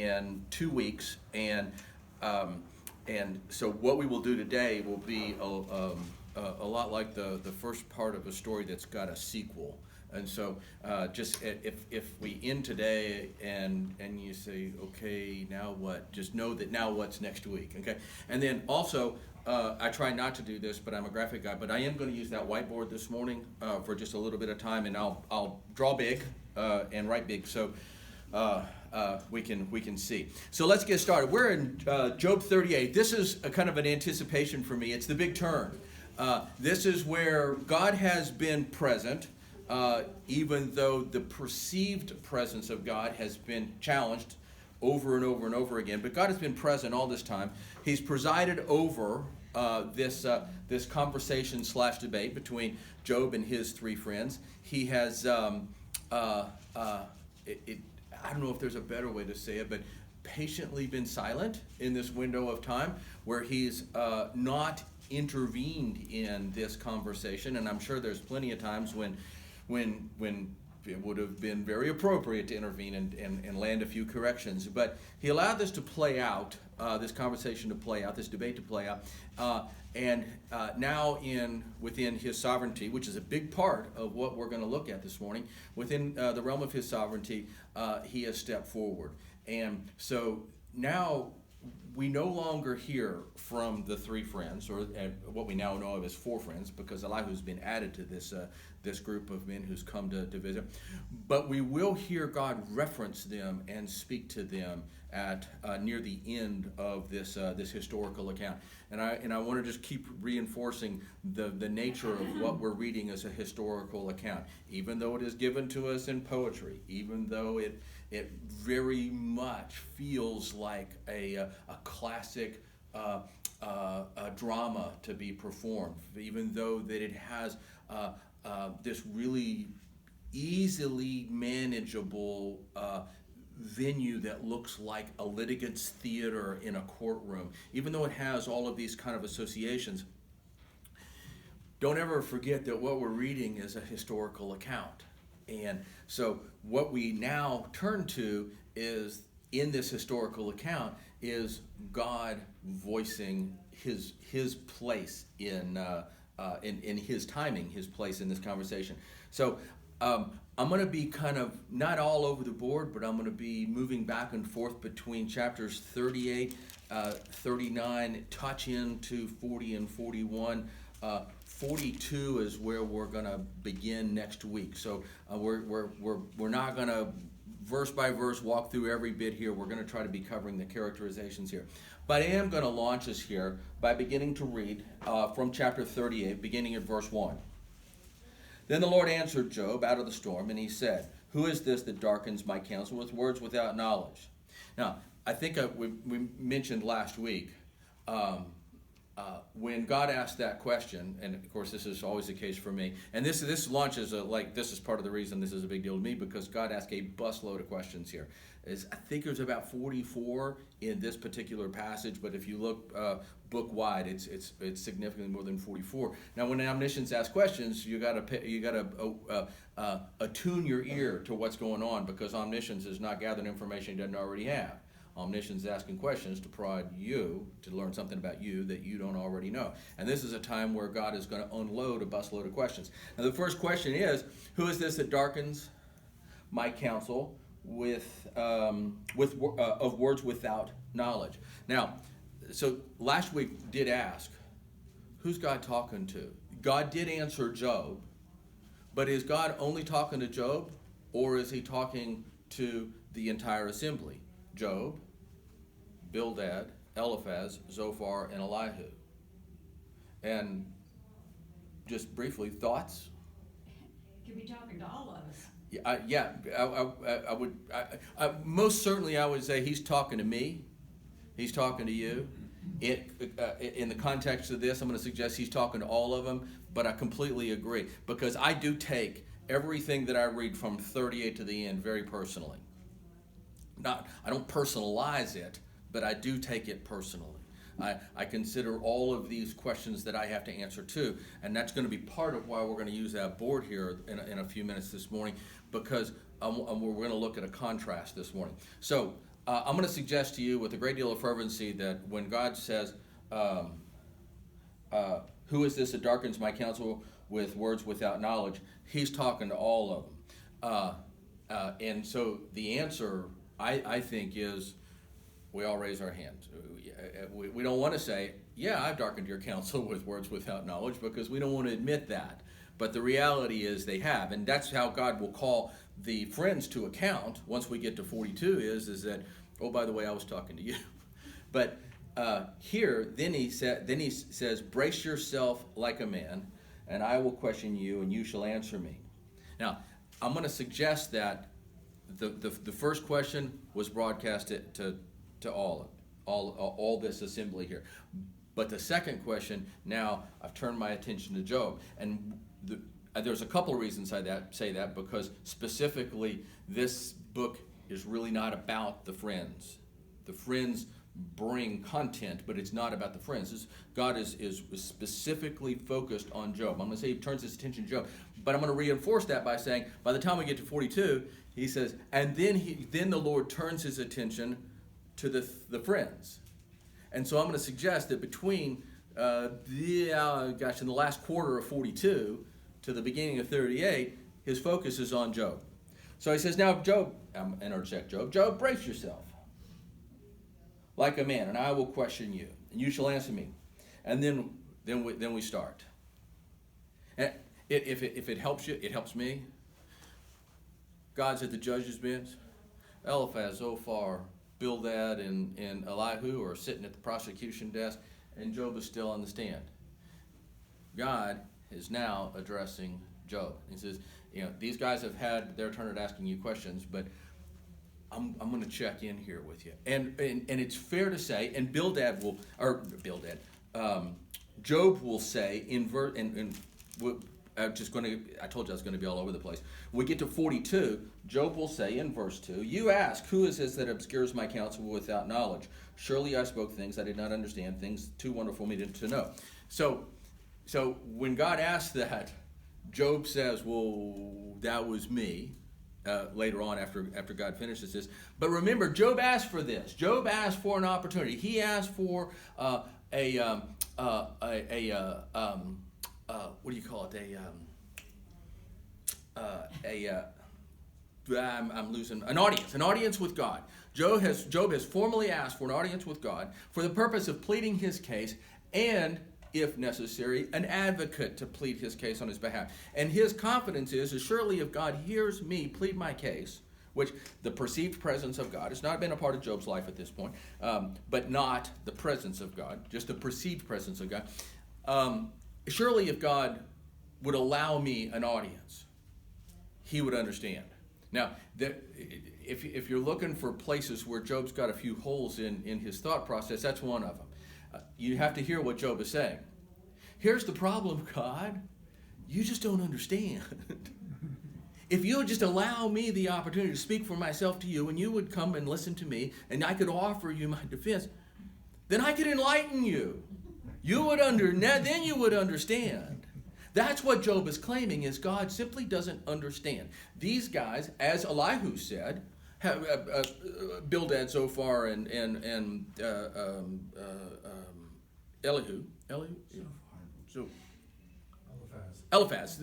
in 2 weeks, and so what we will do today will be a lot like the first part of a story that's got a sequel. And so just if we end today and you say, okay, now what? Just know that now what's next week, okay? And then also, I try not to do this, but I'm a graphic guy, but I am going to use that whiteboard this morning for just a little bit of time, and I'll draw big and write big so we can see. So let's get started. We're in Job 38. This is a kind of an anticipation for me. It's the big turn. This is where God has been present, even though the perceived presence of God has been challenged over and over and over again. But God has been present all this time. He's presided over this conversation / debate between Job and his three friends. He has, I don't know if there's a better way to say it, but patiently been silent in this window of time where he's not intervened in this conversation. And I'm sure there's plenty of times when it would have been very appropriate to intervene and land a few corrections. But he allowed this to play out, this conversation to play out, this debate to play out. And now within his sovereignty, which is a big part of what we're going to look at this morning, within the realm of his sovereignty, he has stepped forward. And so now we no longer hear from the three friends, or what we now know of as four friends, because Elihu's been added to this group of men who's come to visit. But we will hear God reference them and speak to them at near the end of this historical account. And I want to just keep reinforcing the nature of what we're reading as a historical account, even though it is given to us in poetry, even though it very much feels like a classic drama to be performed, even though that it has this really easily manageable venue that looks like a litigant's theater in a courtroom, even though it has all of these kind of associations. Don't ever forget that what we're reading is a historical account. And so what we now turn to is, in this historical account, is God voicing his place in his timing, his place in this conversation. So I'm going to be kind of not all over the board, but I'm going to be moving back and forth between chapters 38, 39, touch into 40 and 41. 42 is where we're going to begin next week. So we're not going to verse by verse walk through every bit here. We're going to try to be covering the characterizations here. But I am going to launch us here by beginning to read from chapter 38, beginning at verse 1. Then the Lord answered Job out of the storm, and he said, "Who is this that darkens my counsel with words without knowledge?" Now, I think we mentioned last week, when God asked that question, and of course this is always the case for me, and this launches this is part of the reason this is a big deal to me, because God asked a busload of questions here. I think there's about 44 in this particular passage, but if you look book wide, it's significantly more than 44. Now, when omniscience asks questions, you gotta attune your ear to what's going on, because omniscience is not gathering information he doesn't already have. Omniscience is asking questions to prod you to learn something about you that you don't already know. And this is a time where God is going to unload a busload of questions. Now, the first question is, who is this that darkens my counsel with of words without knowledge? Now, so last week did ask, who's God talking to? God did answer Job, but is God only talking to Job, or is he talking to the entire assembly? Job, Bildad, Eliphaz, Zophar, and Elihu. And just briefly, thoughts? Could be talking to all of us. I would. Most certainly, I would say he's talking to me. He's talking to you. In the context of this, I'm going to suggest he's talking to all of them. But I completely agree, because I do take everything that I read from 38 to the end very personally. I don't personalize it, but I do take it personally. I consider all of these questions that I have to answer too, and that's going to be part of why we're going to use that board here in a few minutes this morning, because we're going to look at a contrast this morning. So I'm going to suggest to you with a great deal of fervency that when God says, who is this that darkens my counsel with words without knowledge, he's talking to all of them. And so the answer, I think, is we all raise our hands. We don't want to say, yeah, I've darkened your counsel with words without knowledge, because we don't want to admit that. But the reality is they have, and that's how God will call the friends to account once we get to 42 is that, oh, by the way, I was talking to you. But here, then he says, brace yourself like a man, and I will question you, and you shall answer me. Now, I'm going to suggest that the first question was broadcasted to all this assembly here. But the second question, now I've turned my attention to Job. And there's a couple of reasons I say that, because specifically this book is really not about the friends. The friends bring content, but it's not about the friends. God is specifically focused on Job. I'm going to say he turns his attention to Job, but I'm going to reinforce that by saying by the time we get to 42, he says, and then the Lord turns his attention to the friends. And so I'm going to suggest that between in the last quarter of 42 to the beginning of 38, his focus is on Job. So he says, now Job, interject Job, Job, brace yourself like a man, and I will question you, and you shall answer me. And then we start. And if it helps you, it helps me. God's at the judge's bench. Eliphaz, Zophar, Bildad, and Elihu are sitting at the prosecution desk, and Job is still on the stand. God is now addressing Job. He says, these guys have had their turn at asking you questions, but I'm going to check in here with you. And it's fair to say, and Job will say I told you I was going to be all over the place. We get to 42, Job will say in verse 2, you ask, who is this that obscures my counsel without knowledge? Surely I spoke things I did not understand, things too wonderful for me to know. So when God asks that, Job says, well, that was me. Later on, after God finishes this. But remember, Job asked for this. Job asked for an opportunity. He asked for what do you call it? An audience with God. Job has formally asked for an audience with God for the purpose of pleading his case, and if necessary, an advocate to plead his case on his behalf. And his confidence is surely if God hears me plead my case, which the perceived presence of God has not been a part of Job's life at this point, but not the presence of God, just the perceived presence of God. Surely if God would allow me an audience, he would understand. Now, if you're looking for places where Job's got a few holes in his thought process, that's one of them. You have to hear what Job is saying. Here's the problem, God. You just don't understand. If you would just allow me the opportunity to speak for myself to you, and you would come and listen to me, and I could offer you my defense, then I could enlighten you. Then you would understand. That's what Job is claiming, is God simply doesn't understand. These guys, as Elihu said, Bildad, Zophar, and Elihu, Eliphaz,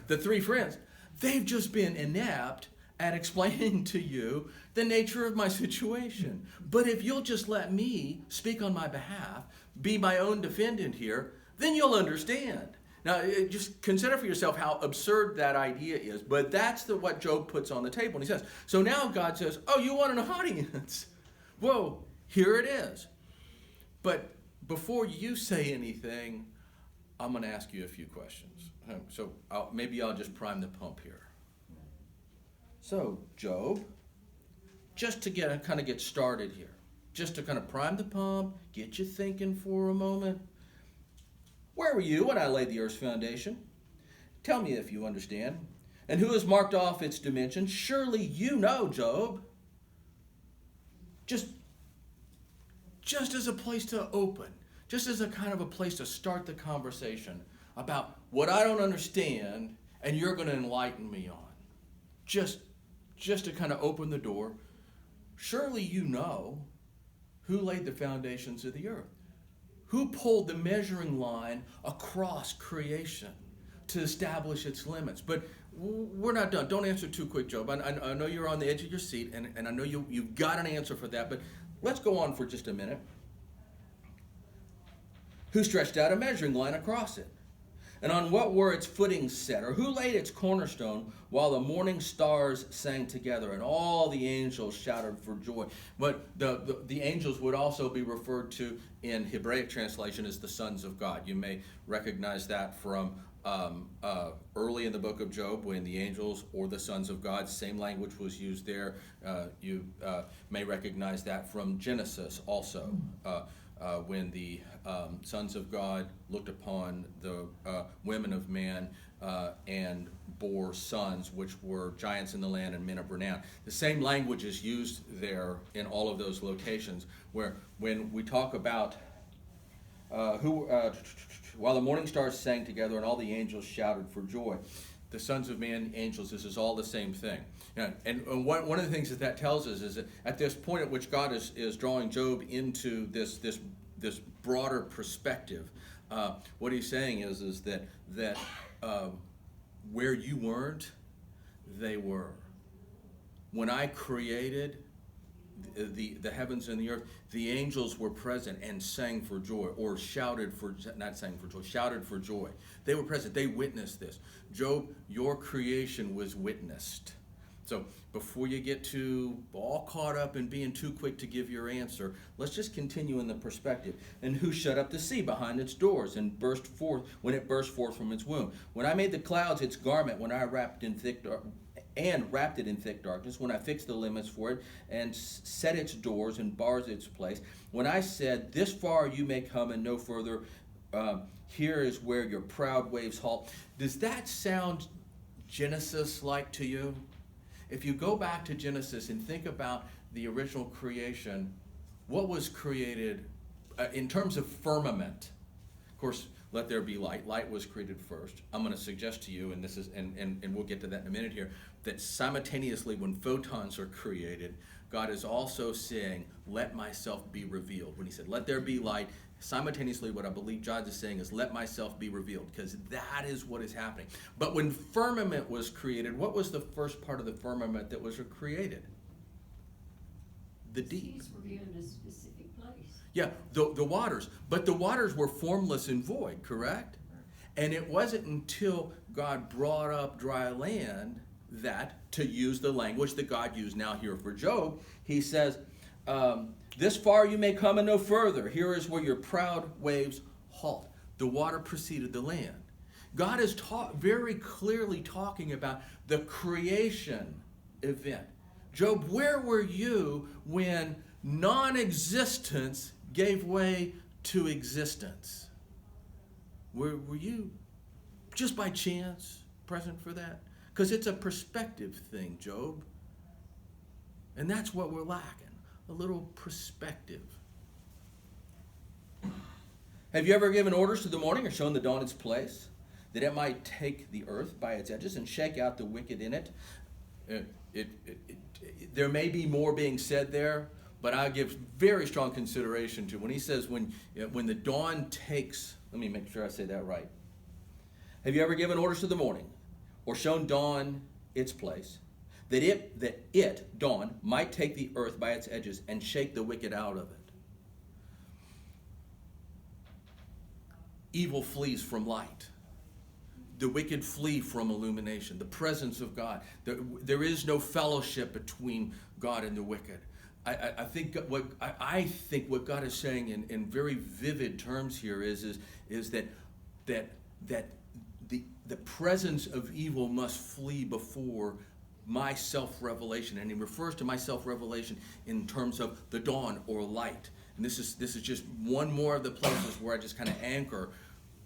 the three friends, they've just been inept at explaining to you the nature of my situation. But if you'll just let me speak on my behalf, be my own defendant here, then you'll understand. Now, just consider for yourself how absurd that idea is. But that's what Job puts on the table. And he says, so now God says, oh, you want an audience? Whoa, here it is. But before you say anything, I'm going to ask you a few questions. So maybe I'll just prime the pump here. So, Job, just to get started here, just to kind of prime the pump, get you thinking for a moment. Where were you when I laid the earth's foundation? Tell me if you understand. And who has marked off its dimensions? Surely you know, Job. Just as a place to open, just as a kind of a place to start the conversation about what I don't understand and you're going to enlighten me on. Just to kind of open the door. surely you know who laid the foundations of the earth. Who pulled the measuring line across creation to establish its limits? But we're not done. Don't answer too quick, Job. I know you're on the edge of your seat, and I know you've got an answer for that, but let's go on for just a minute. Who stretched out a measuring line across it? And on what were its footings set? Or who laid its cornerstone while the morning stars sang together and all the angels shouted for joy? But the angels would also be referred to in Hebraic translation as the sons of God. You may recognize that from early in the book of Job when the angels or the sons of God, same language was used there. You may recognize that from Genesis also. When the sons of God looked upon the women of man and bore sons, which were giants in the land and men of renown. The same language is used there in all of those locations, where when we talk about while the morning stars sang together and all the angels shouted for joy. The sons of man, angels, this is all the same thing. And one of the things that tells us is that at this point at which God is drawing Job into this broader perspective, what he's saying is that where you weren't, they were. When I created the heavens and the earth, the angels were present and sang for joy, or shouted for joy. They were present. They witnessed this. Job, your creation was witnessed. So before you get too all caught up in being too quick to give your answer, let's just continue in the perspective. And who shut up the sea behind its doors and burst forth when it burst forth from its womb? When I made the clouds its garment, when I wrapped it in thick darkness, when I fixed the limits for it and set its doors and bars its place, when I said, this far you may come and no further, here is where your proud waves halt. Does that sound Genesis-like to you? If you go back to Genesis and think about the original creation, what was created in terms of firmament? Of course, let there be light. Light was created first. I'm going to suggest to you, and this is, and we'll get to that in a minute here, that simultaneously when photons are created, God is also saying, let myself be revealed. When he said, let there be light, simultaneously what I believe God is saying is, let myself be revealed, because that is what is happening. But when firmament was created, what was the first part of the firmament that was created? The deep. Seas were given a specific place. Yeah, the waters. But the waters were formless and void, correct? And it wasn't until God brought up dry land that, to use the language that God used now here for Job, he says, this far you may come and no further. Here is where your proud waves halt. The water preceded the land. God is very clearly talking about the creation event. Job, where were you when non-existence gave way to existence? Were you just by chance present for that? Because it's a perspective thing, Job. And that's what we're lacking, a little perspective. Have you ever given orders to the morning or shown the dawn its place, that it might take the earth by its edges and shake out the wicked in it? There may be more being said there, but I give very strong consideration to when he says when the dawn takes, let me make sure I say that right. Have you ever given orders to the morning or shown dawn its place, that it, dawn, might take the earth by its edges and shake the wicked out of it? Evil flees from light. The wicked flee from illumination, the presence of God. There is no fellowship between God and the wicked. I think what God is saying in very vivid terms here is that the presence of evil must flee before my self-revelation. And he refers to my self-revelation in terms of the dawn or light. And this is just one more of the places where I just kind of anchor.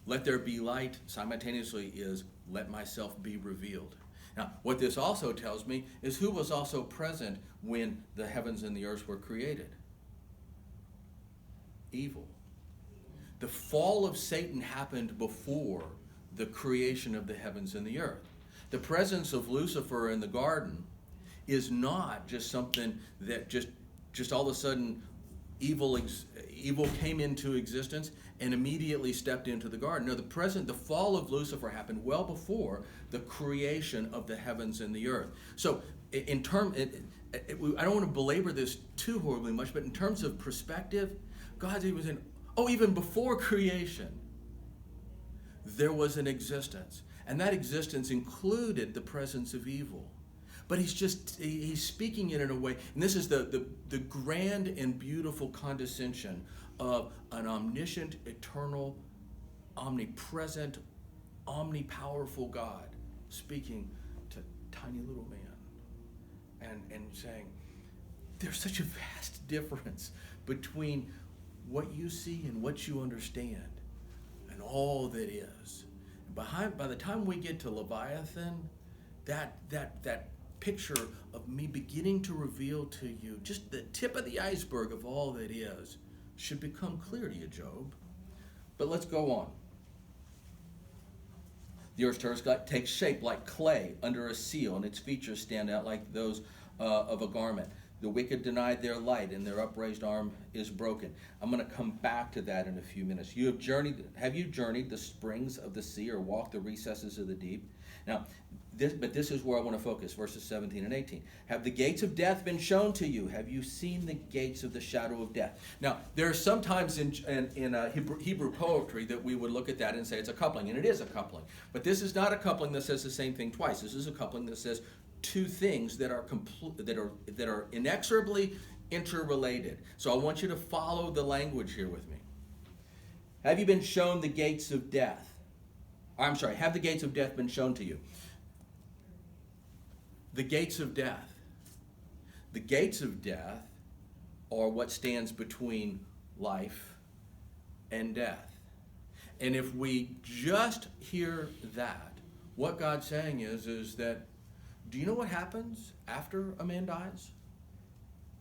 Let there be light simultaneously is let myself be revealed. Now, what this also tells me is who was also present when the heavens and the earth were created? Evil. The fall of Satan happened before the creation of the heavens and the earth. The presence of Lucifer in the garden is not just something that just just all of a sudden evil came into existence and immediately stepped into the garden. No, the fall of Lucifer happened well before the creation of the heavens and the earth. So I don't want to belabor this too horribly much, but in terms of perspective, even before creation, there was an existence. And that existence included the presence of evil. But he's speaking it in a way, and this is the grand and beautiful condescension of an omniscient, eternal, omnipresent, omnipowerful God speaking to tiny little man and saying, there's such a vast difference between what you see and what you understand and all that is. By the time we get to Leviathan, that picture of me beginning to reveal to you just the tip of the iceberg of all that is should become clear to you, Job. But let's go on. The earth's takes shape like clay under a seal, and its features stand out like those of a garment. The wicked denied their light, and their upraised arm is broken. I'm going to come back to that in a few minutes. Have you journeyed the springs of the sea, or walked the recesses of the deep? Now, this is where I want to focus, verses 17 and 18. Have the gates of death been shown to you? Have you seen the gates of the shadow of death? Now, there are sometimes in Hebrew poetry that we would look at that and say it's a coupling, and it is a coupling. But this is not a coupling that says the same thing twice. This is a coupling that says two things that are inexorably interrelated. So I want you to follow the language here with me. Have you been shown the gates of death? Have the gates of death been shown to you? The gates of death. The gates of death are what stands between life and death. And if we just hear that, what God's saying is that, do you know what happens after a man dies?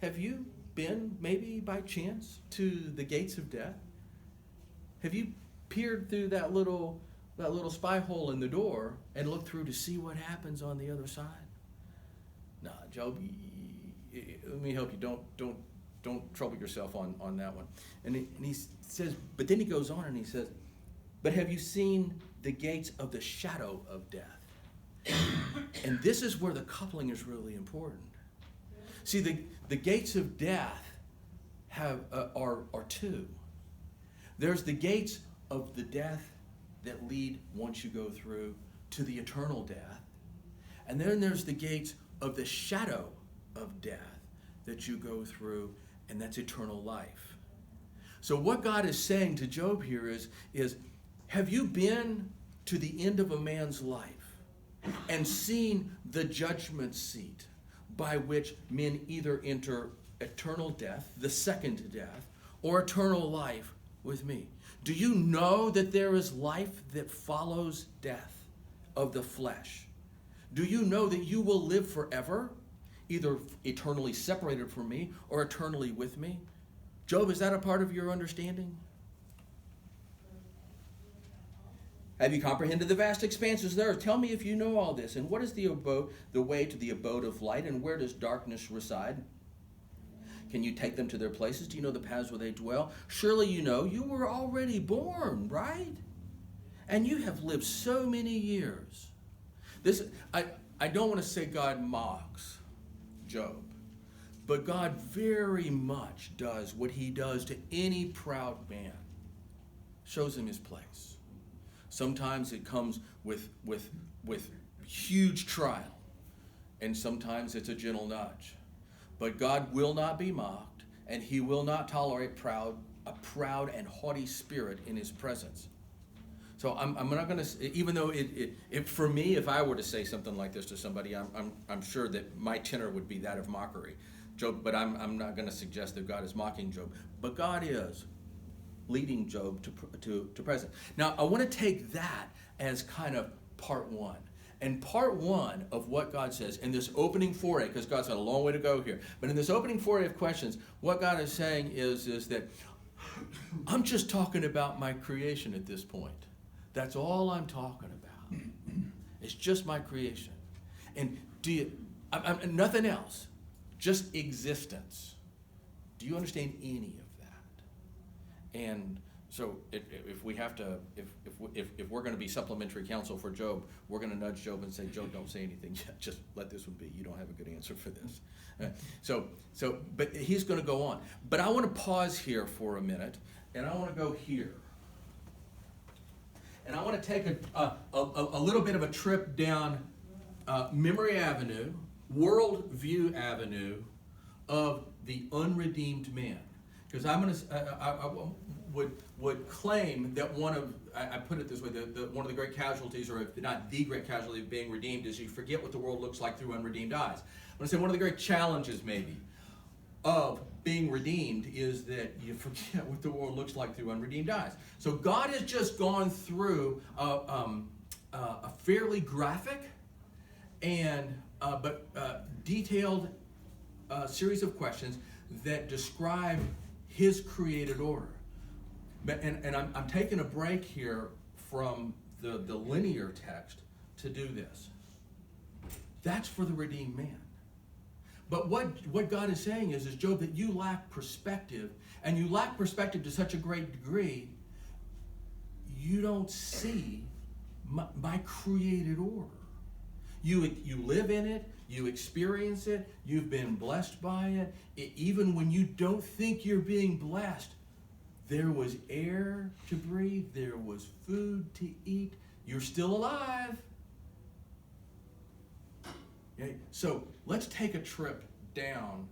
Have you been, maybe by chance, to the gates of death? Have you peered through that little spy hole in the door and looked through to see what happens on the other side? No, Job, let me help you. Don't trouble yourself on that one. And he says, but then he goes on and he says, but have you seen the gates of the shadow of death? And this is where the coupling is really important. See, the gates of death are two. There's the gates of the death that lead, once you go through, to the eternal death. And then there's the gates of the shadow of death that you go through, and that's eternal life. So what God is saying to Job here is have you been to the end of a man's life and seen the judgment seat by which men either enter eternal death, the second death, or eternal life with me? Do you know that there is life that follows death of the flesh? Do you know that you will live forever, either eternally separated from me or eternally with me? Job, is that a part of your understanding? Have you comprehended the vast expanses of the earth? Tell me if you know all this. And what is the way to the abode of light, and where does darkness reside? Can you take them to their places? Do you know the paths where they dwell? Surely you know you were already born, right? And you have lived so many years. I don't want to say God mocks Job, but God very much does what he does to any proud man. Shows him his place. Sometimes it comes with huge trial, and sometimes it's a gentle nudge. But God will not be mocked, and he will not tolerate a proud and haughty spirit in his presence. So I'm not going to, even though for me, if I were to say something like this to somebody, I'm sure that my tenor would be that of mockery, Job. But I'm not going to suggest that God is mocking Job. But God is leading Job to present. Now I want to take that as kind of part one. And part one of what God says in this opening foray, because God's got a long way to go here, but in this opening foray of questions, what God is saying is that I'm just talking about my creation at this point. That's all I'm talking about. It's just my creation. And nothing else, just existence. Do you understand any of that? And so if we have to, if we're going to be supplementary counsel for Job, we're going to nudge Job and say, Job, don't say anything yet. Just let this one be. You don't have a good answer for this. But he's going to go on. But I want to pause here for a minute, and I want to go here. And I want to take a little bit of a trip down Memory Avenue, Worldview Avenue of the unredeemed man. Because I would claim that I put it this way, one of the great casualties, or if not the great casualty of being redeemed, is you forget what the world looks like through unredeemed eyes. I'm going to say one of the great challenges maybe of being redeemed is that you forget what the world looks like through unredeemed eyes. So God has just gone through a fairly graphic but detailed series of questions that describe his created order. And I'm taking a break here from the linear text to do this. That's for the redeemed man. But what God is saying is Job, that you lack perspective, and you lack perspective to such a great degree, you don't see my created order. You live in it, you experience it, you've been blessed by it. Even when you don't think you're being blessed, there was air to breathe, there was food to eat, you're still alive. Okay? So let's take a trip down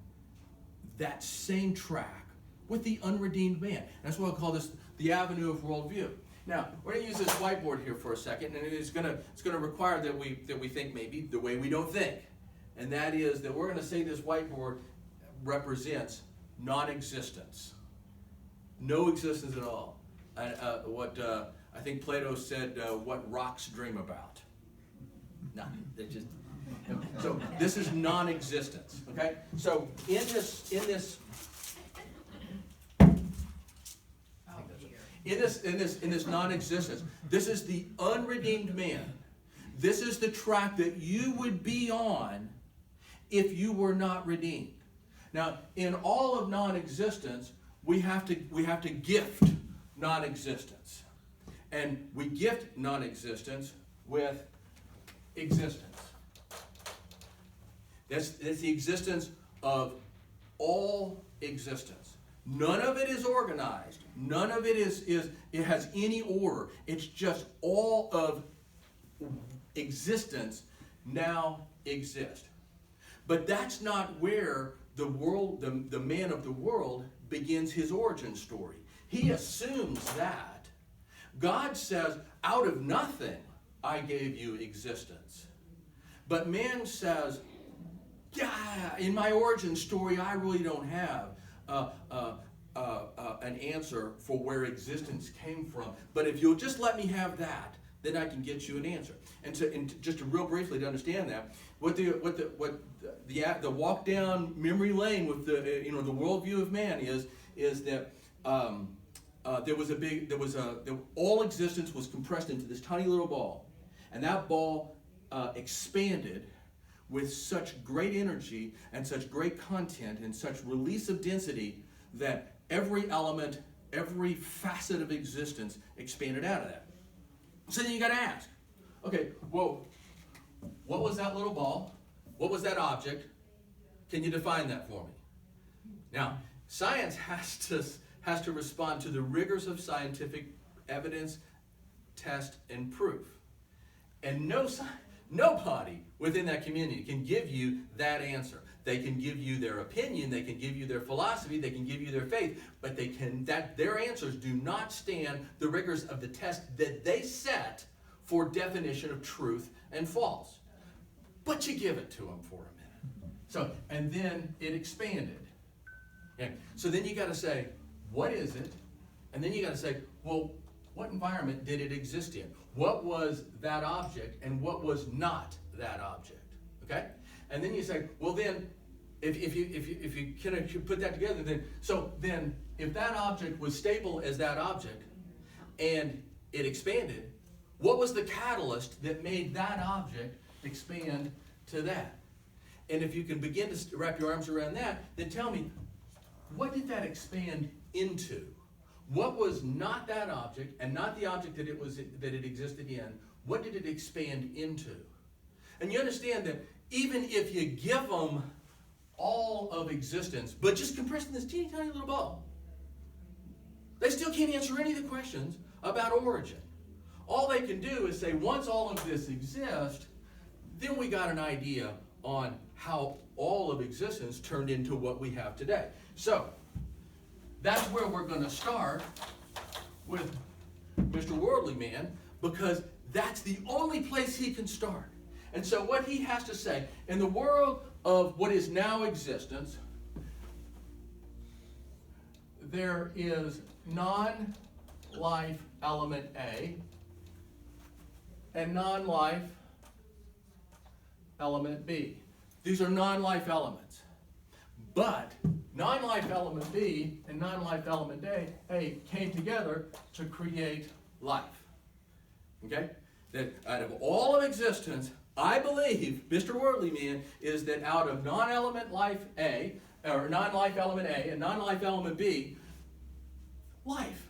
that same track with the unredeemed man. And that's why I call this the avenue of worldview. Now, we're going to use this whiteboard here for a second, and it's going to require that we think maybe the way we don't think. And that is that we're going to say this whiteboard represents non-existence. No existence at all. I think Plato said, what rocks dream about. Nothing. They just... So this is non-existence. Okay? So in this non-existence, this is the unredeemed man. This is the track that you would be on if you were not redeemed. Now, in all of non-existence, we have to gift non-existence. And we gift non-existence with existence. That's the existence of all existence. None of it is organized. None of it it has any order. It's just all of existence now exists. But that's not where the man of the world begins his origin story. He assumes that. God says, out of nothing I gave you existence. But man says, yeah, in my origin story, I really don't have an answer for where existence came from. But if you'll just let me have that, then I can get you an answer. And just to real briefly to understand that, what the walk down memory lane with the worldview of man is that all existence was compressed into this tiny little ball, and that ball expanded with such great energy and such great content and such release of density that every element, every facet of existence expanded out of that. So then you got to ask, okay, well, what was that little ball? What was that object? Can you define that for me? Now, science has to respond to the rigors of scientific evidence, test, and proof. And nobody within that community can give you that answer. They can give you their opinion, they can give you their philosophy, they can give you their faith, but their answers do not stand the rigors of the test that they set for definition of truth and false. But you give it to them for a minute. So, and then it expanded. Okay. So then you got to say, what is it? And then you got to say, well, what environment did it exist in? What was that object and what was not that object? Okay? And then you say, well then, if you can put that together, then if that object was stable as that object and it expanded, what was the catalyst that made that object expand to that? And if you can begin to wrap your arms around that, then tell me, what did that expand into? What was not that object and not the object that it existed in? What did it expand into? And you understand that even if you give them all of existence, but just compress in this teeny tiny little ball, they still can't answer any of the questions about origin. All they can do is say, once all of this exists, then we got an idea on how all of existence turned into what we have today. So, that's where we're going to start with Mr. Worldly Man, because that's the only place he can start. And so what he has to say, in the world of what is now existence, there is non-life element A and non-life element B. These are non-life elements. But non-life element B and non-life element A came together to create life. Okay? That out of all of existence, I believe, Mr. Worldly Man, is that out of non-element life A, or non-life element A and non-life element B, life.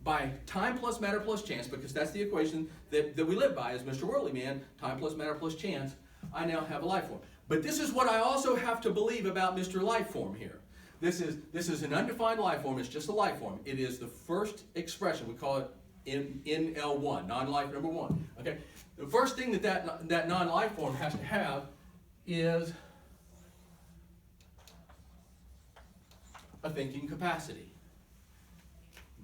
By time plus matter plus chance, because that's the equation that we live by as Mr. Worldly Man, time plus matter plus chance, I now have a life form. But this is what I also have to believe about Mr. Life Form here. This is an undefined life form. It's just a life form. It is the first expression. We call it NL1, non-life number 1. Okay. The first thing that non-life form has to have is a thinking capacity.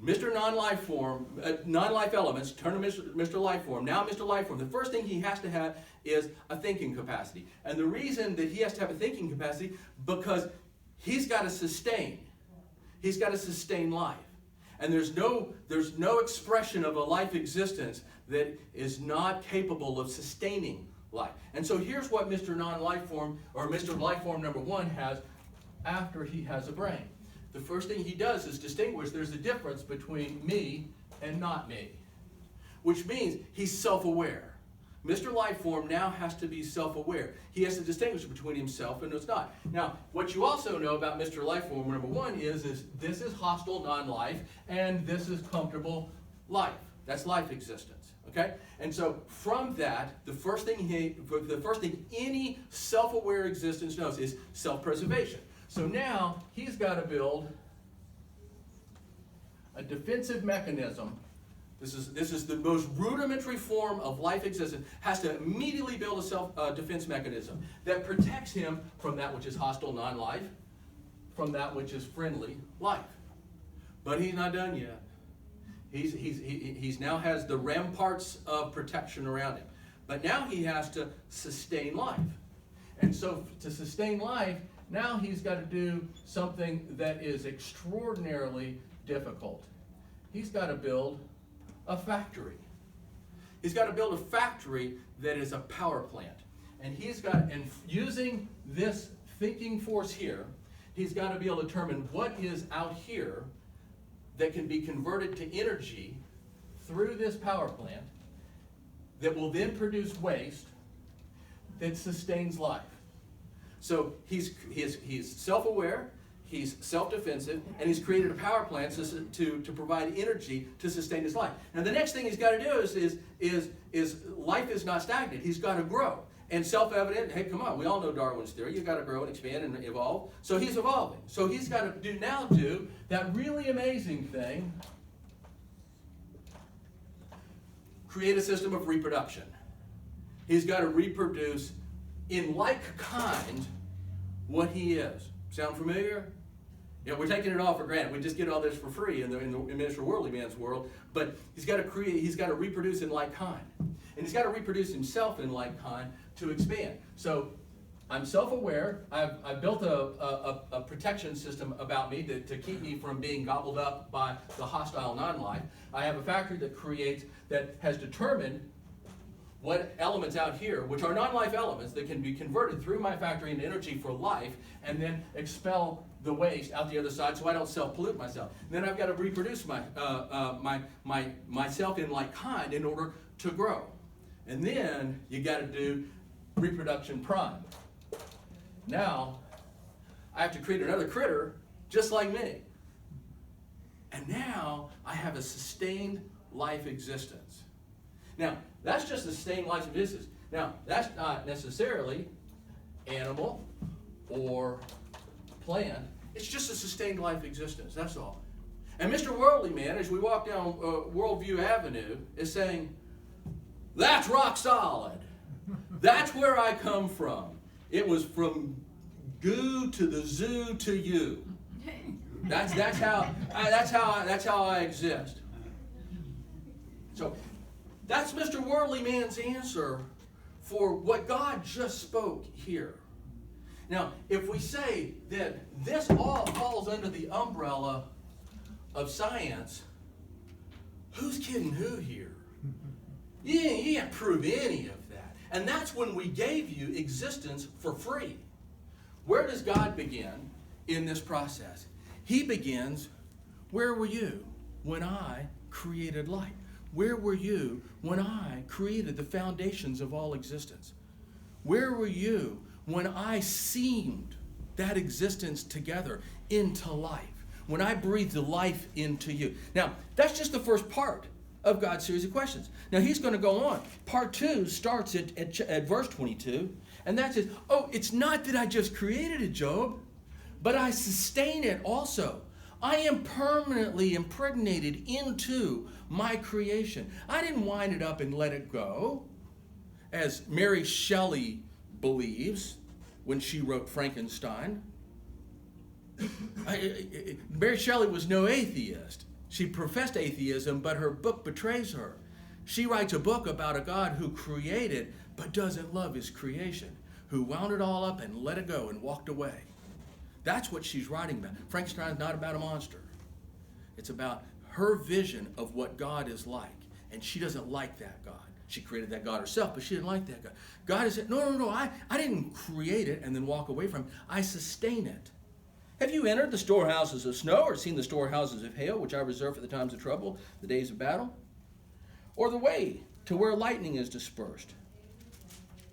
Mr. Non-life form, non-life elements, turn to Mr. Life Form. Now Mr. Life Form, the first thing he has to have is a thinking capacity. And the reason that he has to have a thinking capacity, because he's got to sustain. He's got to sustain life. And there's no expression of a life existence that is not capable of sustaining life. And so here's what Mr. Non-life form, or Mr. Life Form number 1 has after he has a brain. The first thing he does is distinguish there's a difference between me and not me, which means he's self-aware. Mr. Life Form now has to be self-aware. He has to distinguish between himself and what's not. Now, what you also know about Mr. Life Form number 1 is this is hostile non-life and this is comfortable life. That's life existence. Okay? And so from that, the first thing any self-aware existence knows is self-preservation. So now he's got to build a defensive mechanism. This is the most rudimentary form of life existence. Has to immediately build a self-defense mechanism that protects him from that which is hostile non-life, from that which is friendly life. But he's not done yet. He's now has the ramparts of protection around him. But now he has to sustain life. And so to sustain life, now he's got to do something that is extraordinarily difficult. He's got to build a factory. He's got to build a factory that is a power plant. And using this thinking force here, he's got to be able to determine what is out here that can be converted to energy through this power plant that will then produce waste that sustains life. So he's self-aware, he's self-defensive, and he's created a power plant to provide energy to sustain his life. Now the next thing he's got to do is life is not stagnant. He's got to grow. And self-evident, hey, come on, we all know Darwin's theory. You've got to grow and expand and evolve. So he's evolving. So he's got to do that really amazing thing, create a system of reproduction. He's got to reproduce in like kind what he is. Sound familiar? You know, we're taking it all for granted. We just get all this for free in Mr. Worldly Man's world. But he's got to reproduce in like kind. And he's got to reproduce himself in like kind to expand. So I'm self-aware. I've built a protection system about me to keep me from being gobbled up by the hostile non-life. I have a factory that has determined what elements out here, which are non-life elements that can be converted through my factory into energy for life, and then expel the waste out the other side so I don't self-pollute myself. And then I've got to reproduce myself in like kind in order to grow. And then you got to do reproduction prime. Now, I have to create another critter just like me. And now I have a sustained life existence. Now, that's just a sustained life existence. Now, that's not necessarily animal or plant. It's just a sustained life existence, that's all. And Mr. Worldly Man, as we walk down Worldview Avenue, is saying, that's rock solid. That's where I come from. It was from goo to the zoo to you. That's how I exist. So that's Mr. Worldly Man's answer for what God just spoke here. Now, if we say that this all falls under the umbrella of science, who's kidding who here? You can't prove any of that. And that's when we gave you existence for free. Where does God begin in this process? He begins, where were you when I created light? Where were you when I created the foundations of all existence? Where were you when I seamed that existence together into life? When I breathed life into you? Now, that's just the first part of God's series of questions. Now, he's going to go on. Part 2 starts at verse 22, and that says, oh, it's not that I just created it, Job, but I sustain it also. I am permanently impregnated into my creation. I didn't wind it up and let it go, as Mary Shelley believes when she wrote Frankenstein. Mary Shelley was no atheist. She professed atheism, but her book betrays her. She writes a book about a God who created but doesn't love his creation, who wound it all up and let it go and walked away. That's what she's writing about. Frankenstein is not about a monster. It's about her vision of what God is like, and she doesn't like that God. She created that God herself, but she didn't like that God. God has said, no, I didn't create it and then walk away from it. I sustain it. Have you entered the storehouses of snow or seen the storehouses of hail, which I reserve for the times of trouble, the days of battle? Or the way to where lightning is dispersed?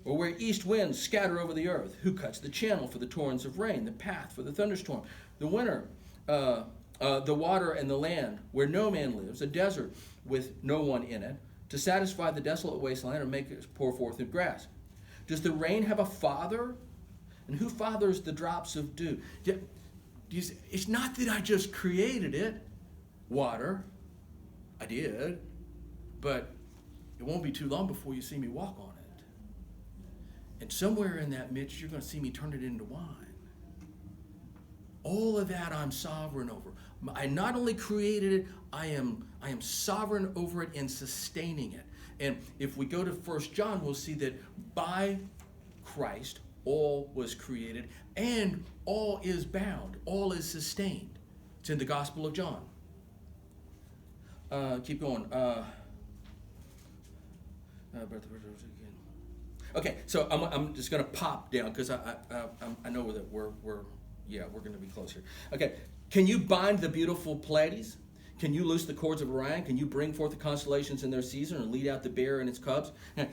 Or where east winds scatter over the earth? Who cuts the channel for the torrents of rain, the path for the thunderstorm, the winter, the water and the land where no man lives, a desert with no one in it, to satisfy the desolate wasteland and make it pour forth in grass? Does the rain have a father? And who fathers the drops of dew? It's not that I just created it, water. I did. But it won't be too long before you see me walk on it. And somewhere in that midst, you're going to see me turn it into wine. All of that I'm sovereign over. I not only created it, I am sovereign over it and sustaining it. And if we go to 1 John, we'll see that by Christ, all was created, and all is bound, all is sustained. It's in the Gospel of John. Keep going. Okay, so I'm just going to pop down because I know that we're going to be close here. Okay, can you bind the beautiful Pleiades? Can you loose the cords of Orion? Can you bring forth the constellations in their season and lead out the bear and its cubs? Now,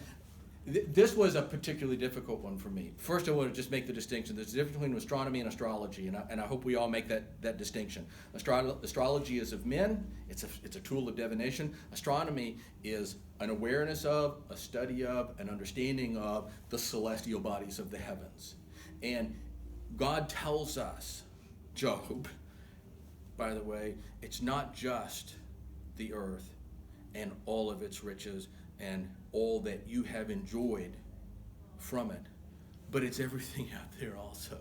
this was a particularly difficult one for me. First, I want to just make the distinction. There's a difference between astronomy and astrology, and I hope we all make that distinction. Astrology is of men. It's a tool of divination. Astronomy is an awareness of, a study of, an understanding of the celestial bodies of the heavens. And God tells us, Job, by the way, it's not just the earth and all of its riches and all that you have enjoyed from it, but it's everything out there also.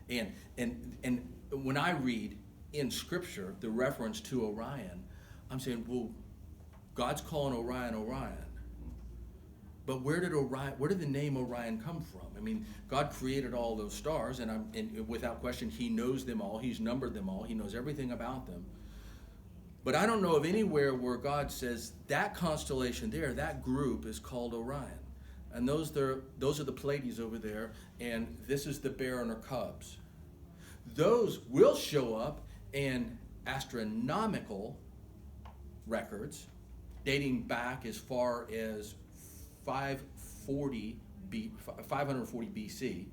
And when I read in Scripture the reference to Orion, I'm saying, well, God's calling Orion Orion. But where did the name Orion come from? I mean, God created all those stars, and without question, He knows them all. He's numbered them all. He knows everything about them. But I don't know of anywhere where God says that constellation there, that group is called Orion. And those are the Pleiades over there, and this is the bear and her cubs. Those will show up in astronomical records dating back as far as 540 BC.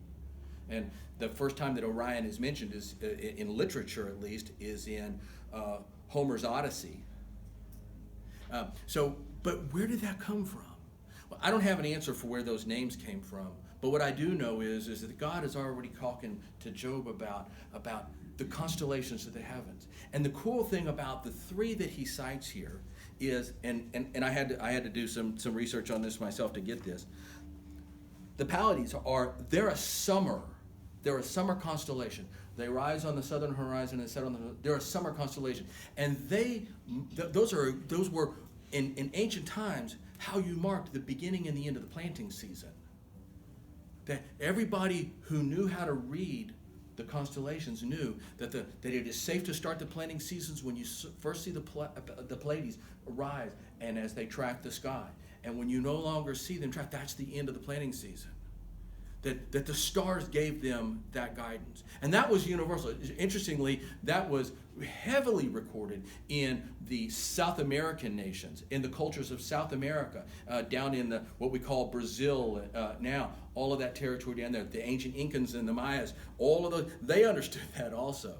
And the first time that Orion is mentioned is in literature, at least, is in Homer's Odyssey. But where did that come from? Well, I don't have an answer for where those names came from. But what I do know is that God is already talking to Job about the constellations of the heavens. And the cool thing about the three that he cites here is, and I had to do some research on this myself to get this. The Pleiades they're a summer constellation. They rise on the southern horizon and set on the. They're a summer constellation, and those were in ancient times how you marked the beginning and the end of the planting season. That everybody who knew how to read the constellations knew that it is safe to start the planting seasons when you first see the Pleiades rise and as they track the sky. And when you no longer see them track, that's the end of the planting season. That the stars gave them that guidance. And that was universal. Interestingly, that was heavily recorded in the South American nations, in the cultures of South America, down in what we call Brazil now, all of that territory down there, the ancient Incans and the Mayas, all of those, they understood that also.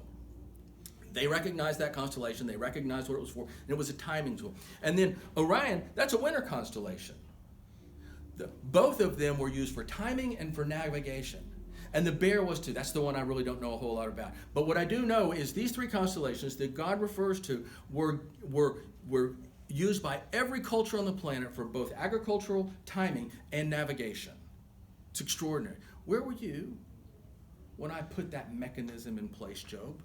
They recognized that constellation, they recognized what it was for, and it was a timing tool. And then Orion, that's a winter constellation. Both of them were used for timing and for navigation. And the bear was too. That's the one I really don't know a whole lot about. But what I do know is these three constellations that God refers to were used by every culture on the planet for both agricultural, timing, and navigation. It's extraordinary. Where were you when I put that mechanism in place, Job?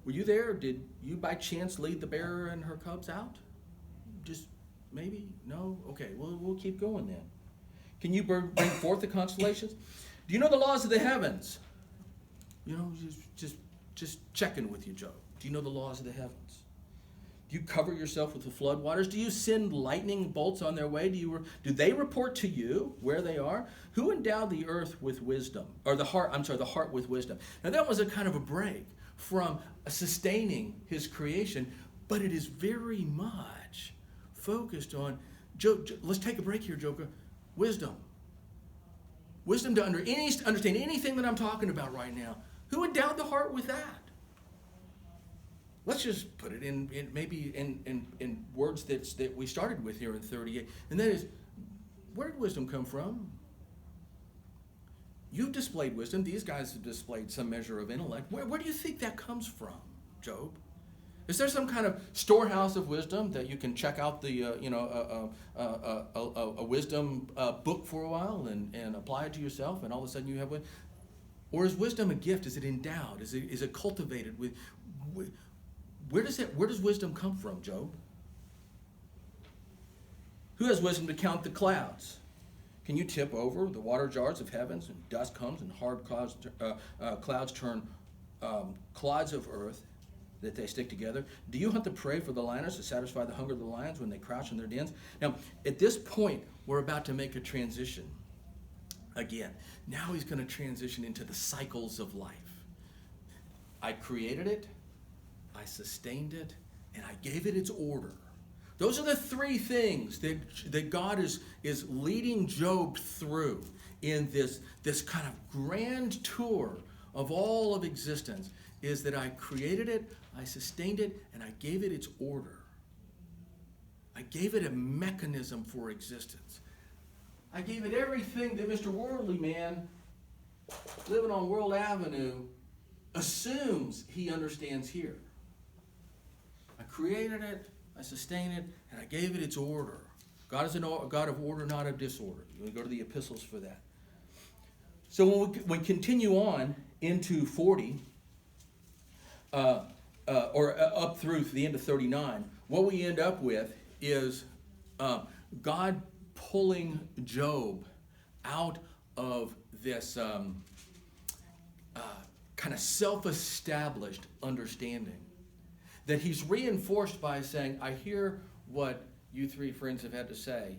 Were you there? Did you by chance lead the bear and her cubs out? Just maybe? No? Okay, well, we'll keep going then. Can you bring forth the constellations? Do you know the laws of the heavens? You know, just checking with you, Job. Do you know the laws of the heavens? Do you cover yourself with the flood waters? Do you send lightning bolts on their way? Do they report to you where they are? Who endowed the earth with wisdom? Or the heart with wisdom. Now that was a kind of a break from sustaining his creation, but it is very much focused on, Job, let's take a break here, Joker. Wisdom. Wisdom to understand anything that I'm talking about right now. Who endowed the heart with that? Let's just put it in words that we started with here in 38. And that is, where did wisdom come from? You've displayed wisdom. These guys have displayed some measure of intellect. Where do you think that comes from, Job? Is there some kind of storehouse of wisdom that you can check out a wisdom book for a while and apply it to yourself, and all of a sudden you have wisdom? Or is wisdom a gift? Is it endowed? Is it cultivated? Where does wisdom come from, Job? Who has wisdom to count the clouds? Can you tip over the water jars of heavens, and dust comes and hard clouds turn clods of earth that they stick together? Do you hunt the prey for the lioness to satisfy the hunger of the lions when they crouch in their dens? Now, at this point, we're about to make a transition. Again, now he's going to transition into the cycles of life. I created it, I sustained it, and I gave it its order. Those are the three things that God is leading Job through in this kind of grand tour of all of existence, is that I created it, I sustained it, and I gave it its order. I gave it a mechanism for existence. I gave it everything that Mr. Worldly Man living on World Avenue assumes he understands here. I created it, I sustained it, and I gave it its order. God is a God of order, not of disorder. You go to the epistles for that. So when we continue on into 40, or up through the end of 39, what we end up with is God pulling Job out of this kind of self-established understanding that he's reinforced by saying, I hear what you three friends have had to say,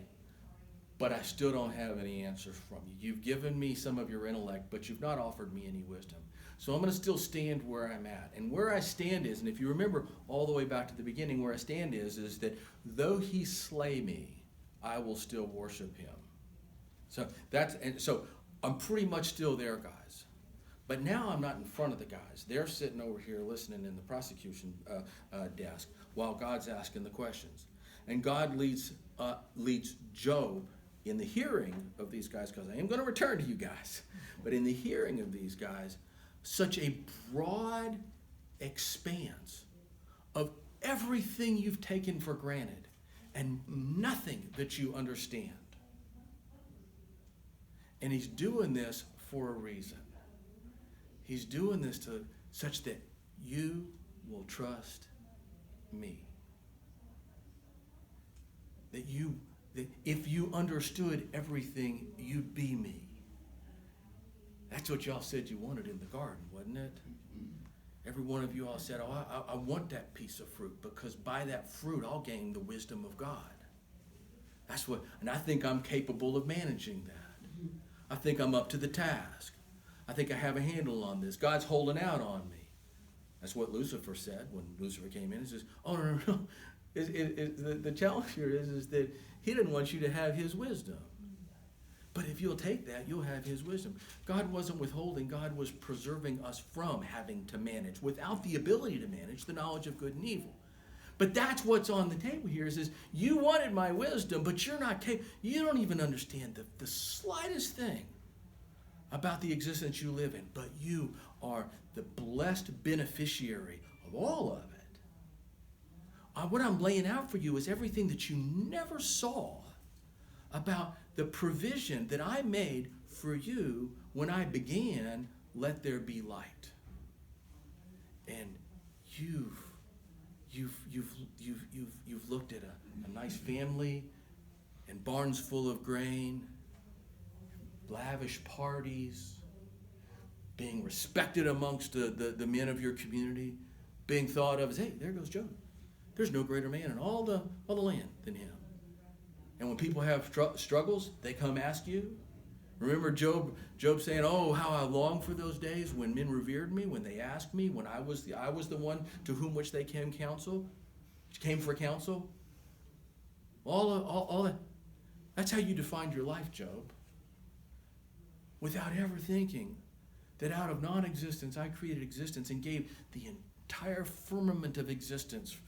but I still don't have any answers from you. You've given me some of your intellect, but you've not offered me any wisdom. So I'm going to still stand where I'm at. And where I stand is, and if you remember all the way back to the beginning, where I stand is that though he slay me, I will still worship him. So I'm pretty much still there, guys. But now I'm not in front of the guys. They're sitting over here listening in the prosecution desk while God's asking the questions. And God leads Job in the hearing of these guys, because I am going to return to you guys, but in the hearing of these guys, such a broad expanse of everything you've taken for granted and nothing that you understand. And he's doing this for a reason. He's doing this such that you will trust me. That if you understood everything, you'd be me. That's what y'all said you wanted in the garden, wasn't it? Every one of you all said, oh, I want that piece of fruit, because by that fruit I'll gain the wisdom of God. That's what, and I think I'm capable of managing that. I think I'm up to the task. I think I have a handle on this. God's holding out on me. That's what Lucifer said when Lucifer came in. He says, oh, no. The challenge here is that he didn't want you to have his wisdom. But if you'll take that, you'll have his wisdom. God wasn't withholding. God was preserving us from having to manage, without the ability to manage, the knowledge of good and evil. But that's what's on the table here is you wanted my wisdom, but you're not capable. You don't even understand the slightest thing about the existence you live in, but you are the blessed beneficiary of all of it. What I'm laying out for you is everything that you never saw about the provision that I made for you when I began, let there be light. And you've looked at a nice family and barns full of grain, lavish parties, being respected amongst the men of your community, being thought of as, hey, there goes Job. There's no greater man in all the land than him. And when people have struggles, they come ask you. Remember Job saying, oh, how I long for those days when men revered me, when they asked me, when I was the one to whom which they came for counsel. All that. That's how you defined your life, Job. Without ever thinking that out of non-existence I created existence and gave the entire firmament of existence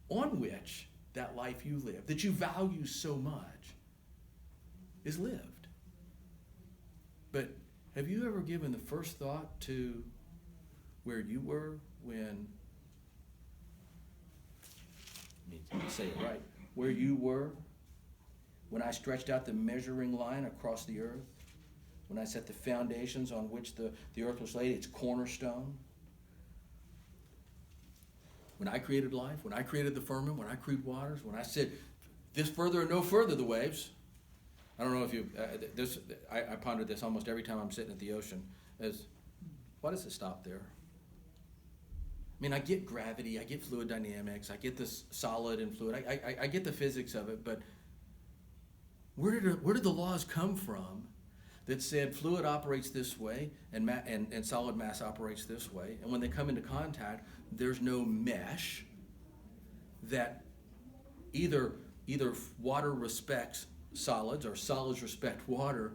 on which that life you live, that you value so much, is lived. But have you ever given the first thought to where you were when, let me say it right, where you were when I stretched out the measuring line across the earth, when I set the foundations on which the earth was laid, its cornerstone? When I created life, when I created the firmament, when I created waters, when I said, this further and no further the waves. I don't know if you, I pondered this almost every time I'm sitting at the ocean, as, why does it stop there? I mean, I get gravity, I get fluid dynamics, I get this solid and fluid, I get the physics of it, but where did the laws come from that said fluid operates this way and solid mass operates this way, and when they come into contact, there's no mesh that either water respects solids or solids respect water,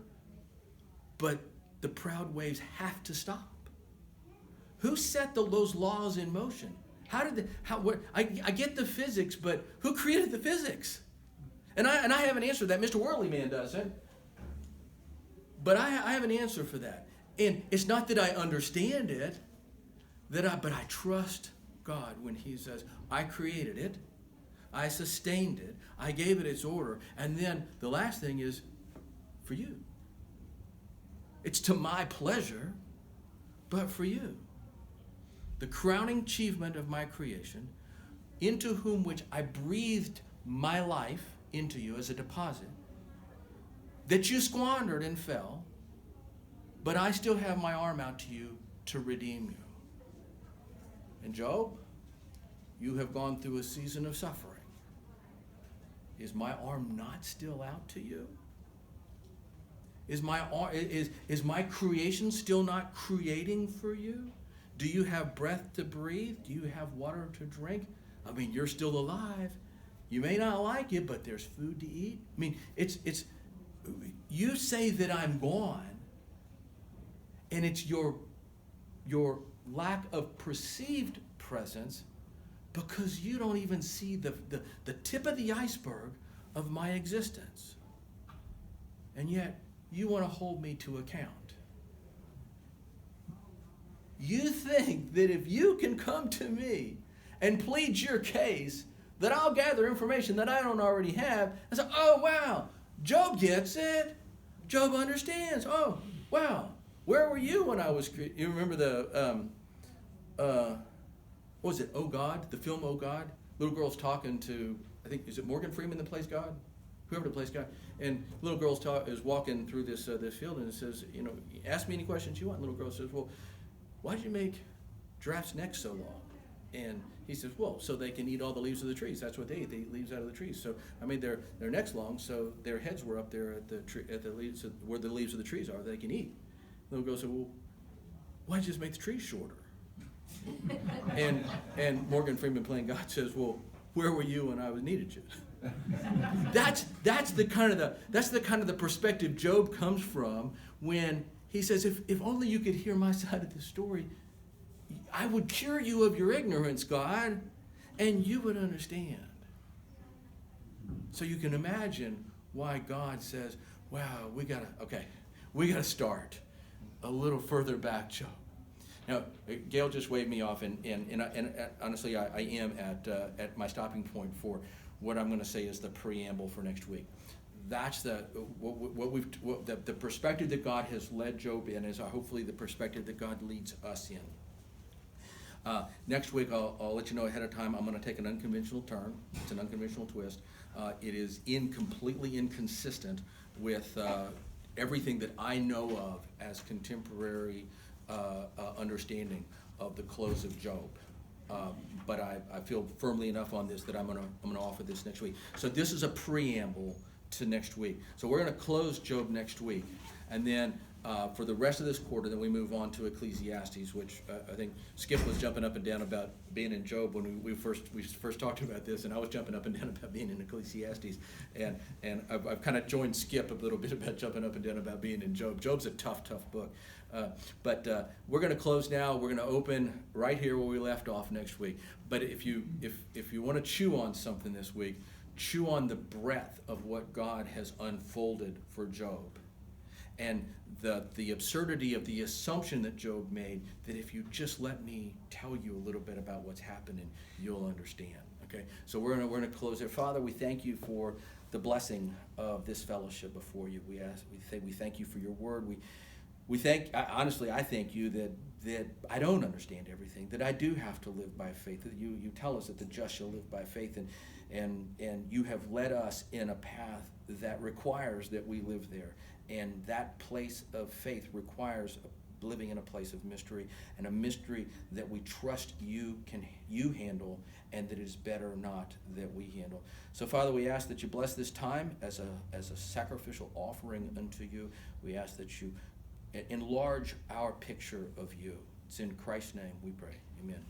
but the proud waves have to stop. Who set those laws in motion? I get the physics, but who created the physics? And I have an answer to that. Mr. Worldly Man doesn't. But I have an answer for that. And it's not that I understand it, but I trust God when he says, I created it, I sustained it, I gave it its order, and then the last thing is for you. It's to my pleasure, but for you. The crowning achievement of my creation, into whom which I breathed my life into you as a deposit, that you squandered and fell, but I still have my arm out to you to redeem you. And Job, you have gone through a season of suffering. Is my arm not still out to you? Is my creation still not creating for you? Do you have breath to breathe? Do you have water to drink? I mean, you're still alive. You may not like it, but there's food to eat. I mean, it's you say that I'm gone, and it's your your lack of perceived presence because you don't even see the tip of the iceberg of my existence. And yet, you want to hold me to account. You think that if you can come to me and plead your case, that I'll gather information that I don't already have and say, oh, wow, Job gets it. Job understands. Oh, wow, where were you when I was created? You remember the, what was it, Oh God, the film Oh God? Little girl's talking to, I think, is it Morgan Freeman that plays God? Whoever plays God. And little girl is walking through this field, and it says, ask me any questions you want. And little girl says, well, why did you make giraffes' necks so long? And he says, well, so they can eat all the leaves of the trees. That's what they eat. They eat leaves out of the trees. So I made their necks long, so their heads were up there at the leaves, where the leaves of the trees are, they can eat. The little girl said, well, why did you just make the trees shorter? and Morgan Freeman playing God says, well, where were you when I needed you? That's the kind of the perspective Job comes from when he says, if only you could hear my side of the story, I would cure you of your ignorance, God, and you would understand. So you can imagine why God says, wow, we gotta start a little further back, Job. Now, Gail just waved me off, and honestly, I am at my stopping point for what I'm going to say is the preamble for next week. That's the perspective that God has led Job in is hopefully the perspective that God leads us in. Next week, I'll let you know ahead of time. I'm going to take an unconventional turn. It's an unconventional twist. It is completely inconsistent with everything that I know of as contemporary understanding of the close of Job. But I feel firmly enough on this that I'm gonna offer this next week. So this is a preamble to next week. So we're gonna close Job next week, and then for the rest of this quarter, then we move on to Ecclesiastes, which I think Skip was jumping up and down about being in Job when we first talked about this, and I was jumping up and down about being in Ecclesiastes, and I've kind of joined Skip a little bit about jumping up and down about being in Job. Job's a tough book. But we're going to close now. We're going to open right here where we left off next week. But if you want to chew on something this week, chew on the breadth of what God has unfolded for Job, and the absurdity of the assumption that Job made that if you just let me tell you a little bit about what's happening, you'll understand. Okay, so we're going to close there. Father, we thank you for the blessing of this fellowship before you. We thank you for your word. I thank you that I don't understand everything, that I do have to live by faith, that you tell us that the just shall live by faith, and you have led us in a path that requires that we live there. And that place of faith requires living in a place of mystery, and a mystery that we trust you handle, and that it is better not that we handle. So Father, we ask that you bless this time as a sacrificial offering unto you. We ask that you enlarge our picture of you. It's in Christ's name we pray. Amen.